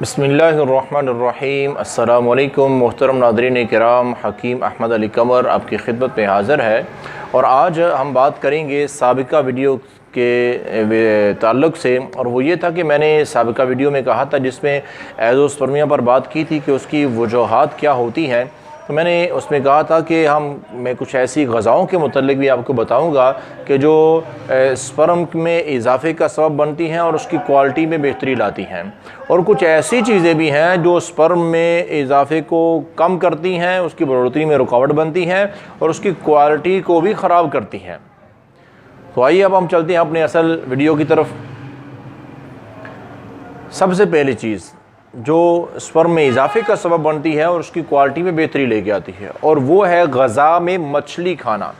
बिस्मिल्लाहिर्रहमानिर्रहीम। अस्सलामु अलैकुम मोहतरम नादरीन किराम, हकीम अहमद अली कमर आपकी खिदमत में हाज़िर है। और आज हम बात करेंगे साबिका वीडियो के ताल्लुक़ से। और वो ये था कि मैंने साबिका वीडियो में कहा था जिसमें एज़ोस्पर्मिया पर बात की थी कि उसकी वजूहात क्या होती हैं। तो मैंने उसमें कहा था कि मैं कुछ ऐसी ग़ज़ाओं के मुतल्लिक़ भी आपको बताऊंगा कि जो स्पर्म में इजाफ़े का सबब बनती हैं और उसकी क्वालिटी में बेहतरी लाती हैं, और कुछ ऐसी चीज़ें भी हैं जो स्पर्म में इजाफ़े को कम करती हैं, उसकी बढ़ोतरी में रुकावट बनती हैं और उसकी क्वालिटी को भी ख़राब करती हैं। तो आइए अब हम चलते हैं अपने असल वीडियो की तरफ। सबसे पहली चीज़ जो स्पर्म में इजाफे का सबब बनती है और उसकी क्वालिटी में बेहतरी लेके आती है, और वो है ग़ज़ा में मछली खाना।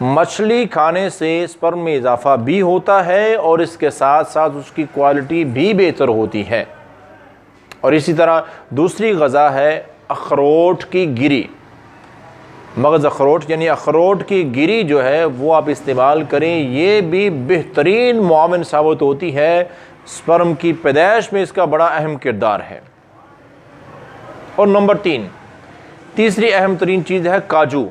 मछली खाने से स्पर्म में इजाफा भी होता है और इसके साथ साथ उसकी क्वालिटी भी बेहतर होती है। और इसी तरह दूसरी ग़ज़ा है अखरोट की गिरी। मगज़ अखरोट यानी अखरोट की गिरी जो है वो आप इस्तेमाल करें, ये भी बेहतरीन मुआविन साबित होती है। स्पर्म की पैदाइश में इसका बड़ा अहम किरदार है। और नंबर तीसरी अहम तरीन चीज़ है काजू।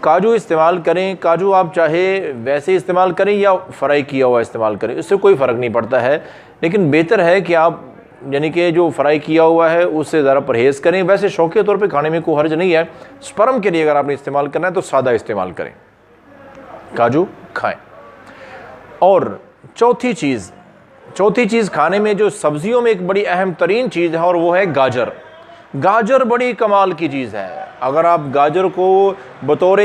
काजू इस्तेमाल करें। काजू आप चाहे वैसे इस्तेमाल करें या फ्राई किया हुआ इस्तेमाल करें, इससे कोई फ़र्क नहीं पड़ता है, लेकिन बेहतर है कि आप यानी कि जो फ्राई किया हुआ है उससे ज़रा परहेज़ करें। वैसे शौक़ी तौर पे खाने में कोई हर्ज नहीं है। स्पर्म के लिए अगर आपने इस्तेमाल करना है तो सादा इस्तेमाल करें, काजू खाएं। और चौथी चीज़ खाने में जो सब्ज़ियों में एक बड़ी अहम तरीन चीज़ है और वो है गाजर। गाजर बड़ी कमाल की चीज़ है। अगर आप गाजर को बतौर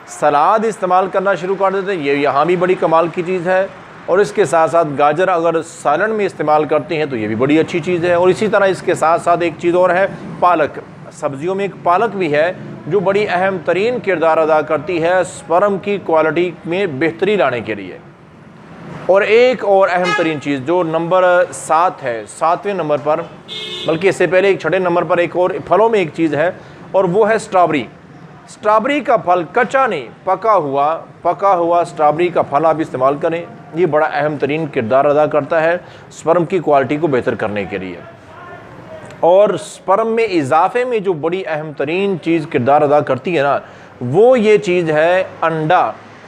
सलाद इस्तेमाल करना शुरू कर देते हैं, ये यहाँ भी बड़ी कमाल की चीज़ है। और इसके साथ साथ गाजर अगर सालन में इस्तेमाल करते हैं तो ये भी बड़ी अच्छी चीज़ है। और इसी तरह इसके साथ साथ एक चीज़ और है, पालक। सब्ज़ियों में एक पालक भी है जो बड़ी अहम तरीन किरदार अदा करती है स्पर्म की क्वालिटी में बेहतरी लाने के लिए। और एक और अहम तरीन चीज़ जो नंबर 7 है, 7वें नंबर पर, बल्कि इससे पहले एक 6ठे नंबर पर एक और फलों में एक चीज़ है, और वो है स्ट्रॉबेरी। स्ट्रॉबेरी का फल, कच्चा नहीं, पका हुआ स्ट्रॉबेरी का फल आप इस्तेमाल करें। ये बड़ा अहम तरीन किरदार अदा करता है स्पर्म की क्वालिटी को बेहतर करने के लिए। और स्पर्म में इजाफे में जो बड़ी अहम तरीन चीज़ किरदार अदा करती है ना, वो ये चीज़ है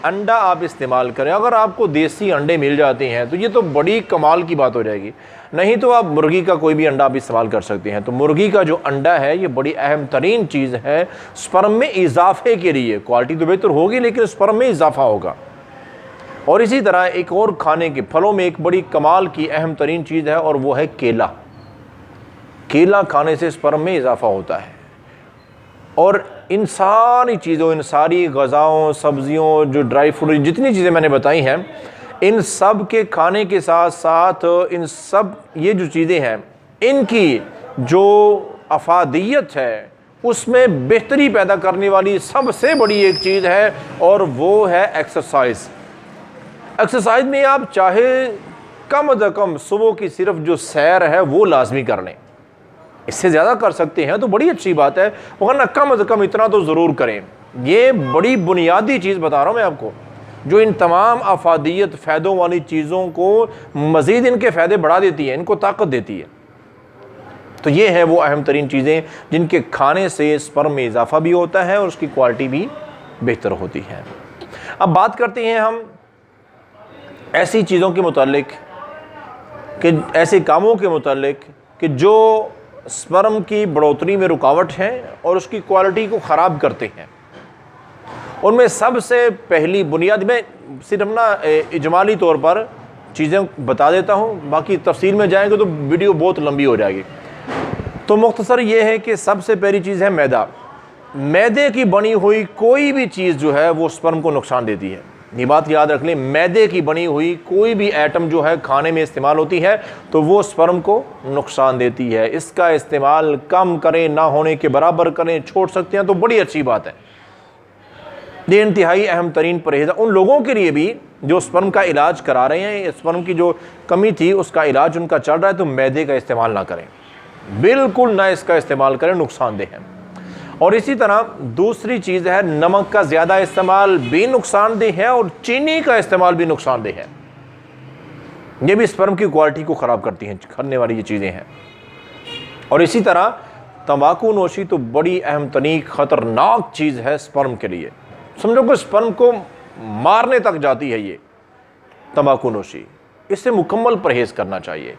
अंडा आप इस्तेमाल करें। अगर आपको देसी अंडे मिल जाते हैं तो ये तो बड़ी कमाल की बात हो जाएगी। नहीं तो आप मुर्गी का कोई भी अंडा आप इस्तेमाल कर सकते हैं। तो मुर्गी का जो अंडा है ये बड़ी अहम तरीन चीज़ है स्पर्म में इजाफे के लिए। क्वालिटी तो बेहतर होगी लेकिन स्पर्म में इजाफा होगा। और इसी तरह एक और खाने के फलों में एक बड़ी कमाल की अहम तरीन चीज़ है और वो है केला। केला खाने से स्पर्म में इजाफा होता है। और इन सारी चीज़ों, इन सारी ग़ज़ाओं, सब्ज़ियों, जो ड्राई फ्रूट, जितनी चीज़ें मैंने बताई हैं, इन सब के खाने के साथ साथ इन सब ये जो चीज़ें हैं, इनकी जो अफादियत है उसमें बेहतरी पैदा करने वाली सबसे बड़ी एक चीज़ है और वो है एक्सरसाइज। एक्सरसाइज में आप चाहे कम से कम सुबह की सिर्फ जो सैर है वो लाजमी कर लें। इससे ज़्यादा कर सकते हैं तो बड़ी अच्छी बात है, वरना कम से कम इतना तो ज़रूर करें। ये बड़ी बुनियादी चीज़ बता रहा हूँ मैं आपको, जो इन तमाम अफादियत फ़ायदों वाली चीज़ों को मज़ीद इनके फ़ायदे बढ़ा देती है, इनको ताकत देती है। तो ये है वो अहम तरीन चीज़ें जिनके खाने से स्पर्म में इजाफा भी होता है और उसकी क्वालिटी भी बेहतर होती है। अब बात करते हैं हम ऐसी चीज़ों के मुतालिक, कि ऐसे कामों के मुतालिक कि जो स्पर्म की बढ़ोतरी में रुकावट है और उसकी क्वालिटी को ख़राब करते हैं। उनमें सबसे पहली बुनियाद, मैं सिर्फ ना इजमाली तौर पर चीज़ें बता देता हूँ, बाकी तफसील में जाएंगे तो वीडियो बहुत लंबी हो जाएगी। तो मुख्तसर ये है कि सबसे पहली चीज़ है मैदा। मैदे की बनी हुई कोई भी चीज़ जो है वो स्पर्म को नुकसान देती है। ये बात याद रख लें, मैदे की बनी हुई कोई भी आइटम जो है खाने में इस्तेमाल होती है तो वो स्पर्म को नुकसान देती है। इसका इस्तेमाल कम करें, ना होने के बराबर करें, छोड़ सकते हैं तो बड़ी अच्छी बात है। ये इंतहाई अहम तरीन परहेज़ उन लोगों के लिए भी जो स्पर्म का इलाज करा रहे हैं, स्पर्म की जो कमी थी उसका इलाज उनका चल रहा है, तो मैदे का इस्तेमाल ना करें, बिल्कुल ना इसका इस्तेमाल करें, नुकसानदेह है। और इसी तरह दूसरी चीज़ है, नमक का ज़्यादा इस्तेमाल भी नुकसानदेह है और चीनी का इस्तेमाल भी नुकसानदेह है। ये भी स्पर्म की क्वालिटी को ख़राब करती हैं, करने वाली ये चीज़ें हैं। और इसी तरह तंबाकू नोशी तो बड़ी अहम तरीन ख़तरनाक चीज़ है स्पर्म के लिए। समझो कि स्पर्म को मारने तक जाती है ये तंबाकू नोशी। इससे मुकम्मल परहेज़ करना चाहिए।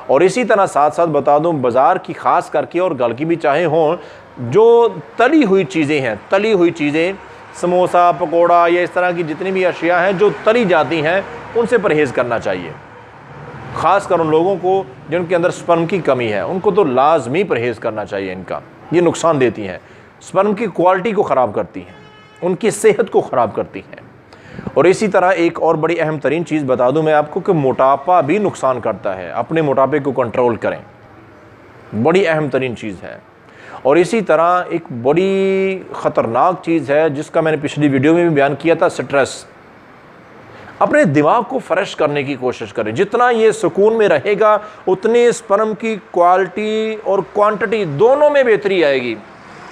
और इसी तरह साथ साथ बता दूं, बाज़ार की ख़ास करके और घर की भी चाहे हों, जो तली हुई चीज़ें हैं, तली हुई चीज़ें, समोसा, पकोड़ा या इस तरह की जितनी भी अशिया हैं जो तली जाती हैं, उनसे परहेज़ करना चाहिए। ख़ास कर उन लोगों को जिनके अंदर स्पर्म की कमी है, उनको तो लाजमी परहेज़ करना चाहिए इनका। ये नुकसान देती हैं, स्पर्म की क्वालिटी को ख़राब करती हैं, उनकी सेहत को ख़राब करती हैं। और इसी तरह एक और बड़ी अहम तरीन चीज़ बता दूं मैं आपको कि मोटापा भी नुकसान करता है। अपने मोटापे को कंट्रोल करें, बड़ी अहम तरीन चीज़ है। और इसी तरह एक बड़ी ख़तरनाक चीज़ है जिसका मैंने पिछली वीडियो में भी बयान किया था, स्ट्रेस। अपने दिमाग को फ्रेश करने की कोशिश करें। जितना ये सुकून में रहेगा उतनी स्पर्म की क्वालिटी और क्वांटिटी दोनों में बेहतरी आएगी।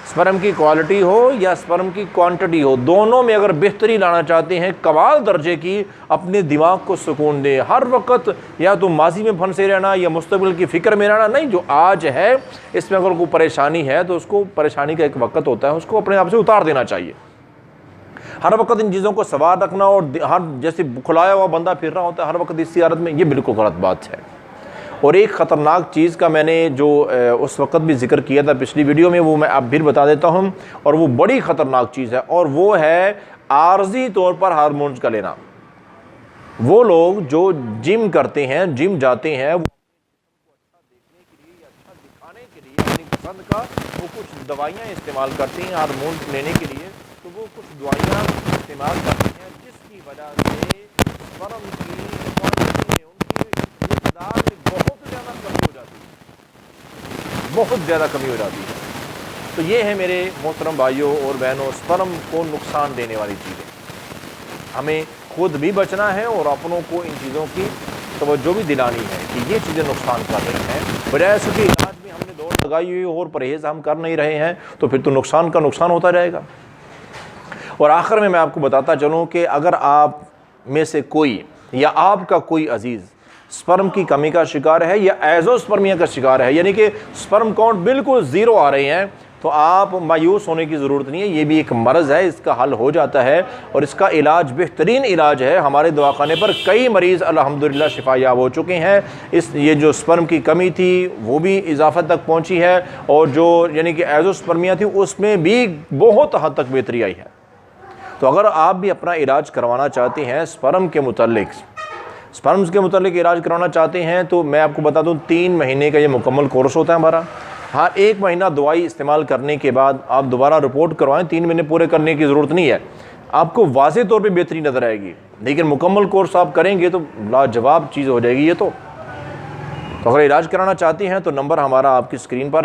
स्पर्म की क्वालिटी हो या स्पर्म की क्वांटिटी हो, दोनों में अगर बेहतरी लाना चाहते हैं, कमाल दर्जे की, अपने दिमाग को सुकून दें। हर वक्त या तो माजी में फंसे रहना या मुस्तकबिल की फ़िक्र में रहना नहीं। जो आज है इसमें अगर कोई परेशानी है तो उसको, परेशानी का एक वक्त होता है, उसको अपने आप से उतार देना चाहिए। हर वक्त इन चीज़ों को सवार रखना और हर जैसे खुलाया हुआ बंदा फिर रहा होता है हर वक्त इसी हालत में, ये बिल्कुल गलत बात है। और एक ख़तरनाक चीज़ का मैंने जो उस वक्त भी जिक्र किया था पिछली वीडियो में, वो मैं अब फिर बता देता हूँ, और वो बड़ी ख़तरनाक चीज़ है, और वो है आर्जी तौर पर हार्मोन्स का लेना। वो लोग जो जिम करते हैं, जिम जाते हैं, वो अच्छा देखने के लिए या अच्छा दिखाने के लिए अपनी पसंद का वो कुछ दवाइयाँ इस्तेमाल करते हैं हार्मोन्स लेने के लिए। तो वो कुछ दवाइयाँ इस्तेमाल करते हैं जिसकी वजह से स्पर्म की क्वांटिटी में, उनकी मिक़दार में बहुत ज़्यादा कमी हो जाती है, बहुत ज़्यादा कमी हो जाती है। तो ये है मेरे मोहतरम भाइयों और बहनों, स्पर्म को नुकसान देने वाली चीज़ें। हमें खुद भी बचना है और अपनों को इन चीज़ों की तवज्जो भी दिलानी है कि ये चीज़ें नुकसान कर रही हैं। बजाय इसके इलाज में हमने दौड़ लगाई हुई और परहेज़ हम कर नहीं रहे हैं, तो फिर तो नुकसान का नुकसान होता रहेगा। और आखिर में मैं आपको बताता चलूँ कि अगर आप में से कोई या आपका कोई अजीज़ स्पर्म की कमी का शिकार है या एज़ोस्पर्मिया का शिकार है, यानी कि स्पर्म काउंट बिल्कुल ज़ीरो आ रहे हैं, तो आप मायूस होने की ज़रूरत नहीं है। ये भी एक मर्ज़ है, इसका हल हो जाता है और इसका इलाज बेहतरीन इलाज है। हमारे दवाखाने पर कई मरीज़ अल्हम्दुलिल्लाह शिफायाब हो चुके हैं। ये जो स्पर्म की कमी थी वो भी इजाफत तक पहुँची है, और जो यानी कि एज़ोस्पर्मिया थी उसमें भी बहुत हद तक बेहतरी आई है। तो अगर आप भी अपना इलाज करवाना चाहते हैं, स्पर्म्स के मुतालिक इलाज करवाना चाहते हैं, तो मैं आपको बता दूं 3 महीने का ये मुकम्मल कोर्स होता है हमारा। हाँ, 1 महीना दवाई इस्तेमाल करने के बाद आप दोबारा रिपोर्ट करवाएं। 3 महीने पूरे करने की ज़रूरत नहीं है, आपको वाज़ेह तौर पे बेहतरी नज़र आएगी। लेकिन मुकम्मल कोर्स आप करेंगे तो लाजवाब चीज़ हो जाएगी ये तो। अगर इलाज कराना चाहते हैं तो नंबर हमारा आपकी स्क्रीन पर